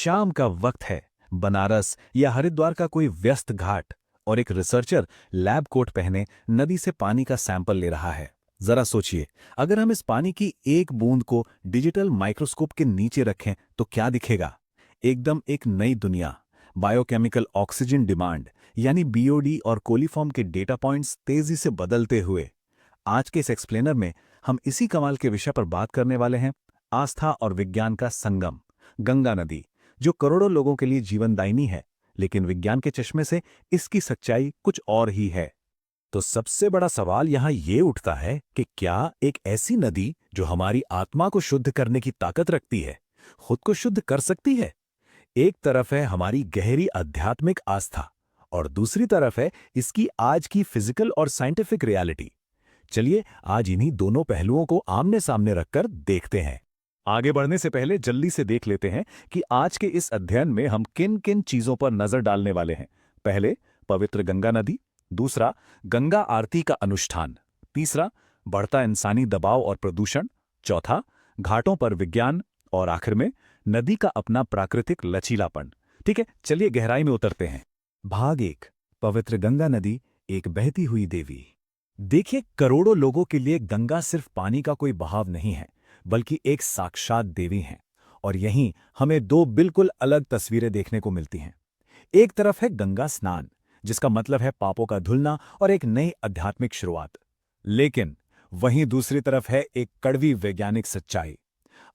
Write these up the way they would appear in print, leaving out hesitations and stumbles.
शाम का वक्त है, बनारस या हरिद्वार का कोई व्यस्त घाट, और एक रिसर्चर लैब कोट पहने नदी से पानी का सैंपल ले रहा है। जरा सोचिए, अगर हम इस पानी की एक बूंद को डिजिटल माइक्रोस्कोप के नीचे रखें तो क्या दिखेगा? एकदम एक नई दुनिया। बायोकेमिकल ऑक्सीजन डिमांड यानी बीओडी और कोलीफॉर्म के डेटा पॉइंट्स तेजी से बदलते हुए। आज के इस एक्सप्लेनर में हम इसी कमाल के विषय पर बात करने वाले हैं। आस्था और विज्ञान का संगम, गंगा नदी, जो करोड़ों लोगों के लिए जीवनदायिनी है, लेकिन विज्ञान के चश्मे से इसकी सच्चाई कुछ और ही है। तो सबसे बड़ा सवाल यहां ये उठता है कि क्या एक ऐसी नदी जो हमारी आत्मा को शुद्ध करने की ताकत रखती है, खुद को शुद्ध कर सकती है? एक तरफ है हमारी गहरी आध्यात्मिक आस्था और दूसरी तरफ है इसकी आज की फिजिकल और साइंटिफिक रियलिटी। चलिए आज इन्हीं दोनों पहलुओं को आमने सामने रखकर देखते हैं। आगे बढ़ने से पहले जल्दी से देख लेते हैं कि आज के इस अध्ययन में हम किन किन चीजों पर नजर डालने वाले हैं। पहले, पवित्र गंगा नदी। दूसरा, गंगा आरती का अनुष्ठान। तीसरा, बढ़ता इंसानी दबाव और प्रदूषण। चौथा, घाटों पर विज्ञान। और आखिर में, नदी का अपना प्राकृतिक लचीलापन। ठीक है, चलिए गहराई में उतरते हैं। भाग 1, पवित्र गंगा नदी, एक बहती हुई देवी। देखिए, करोड़ों लोगों के लिए गंगा सिर्फ पानी का कोई बहाव नहीं है, बल्कि एक साक्षात देवी हैं। और यहीं हमें दो बिल्कुल अलग तस्वीरें देखने को मिलती हैं। एक तरफ है गंगा स्नान, जिसका मतलब है पापों का धुलना और एक नई आध्यात्मिक शुरुआत। लेकिन वहीं दूसरी तरफ है एक कड़वी वैज्ञानिक सच्चाई।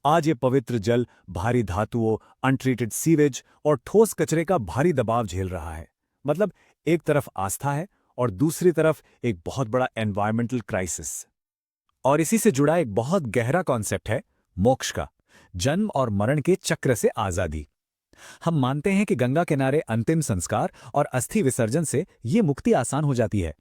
आज ये पवित्र जल भारी धातुओं, अनट्रीटेड सीवेज और ठोस कचरे का भारी दबाव झेल रहा है। मतलब एक तरफ आस्था है और दूसरी तरफ एक बहुत बड़ा एनवायरमेंटल क्राइसिस। और इसी से जुड़ा एक बहुत गहरा कॉन्सेप्ट है मोक्ष का, जन्म और मरण के चक्र से आजादी। हम मानते हैं कि गंगा किनारे अंतिम संस्कार और अस्थि विसर्जन से ये मुक्ति आसान हो जाती है।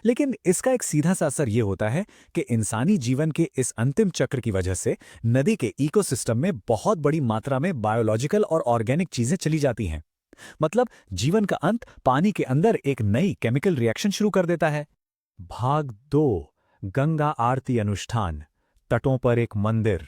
लेकिन इसका एक सीधा सा असर ये होता है कि इंसानी जीवन के इस अंतिम चक्र की वजह से नदी के इकोसिस्टम में बहुत बड़ी मात्रा में बायोलॉजिकल और ऑर्गेनिक चीजें चली जाती हैं। मतलब जीवन का अंत पानी के अंदर एक नई केमिकल रिएक्शन शुरू कर देता है। भाग 2, गंगा आरती अनुष्ठान, तटों पर एक मंदिर।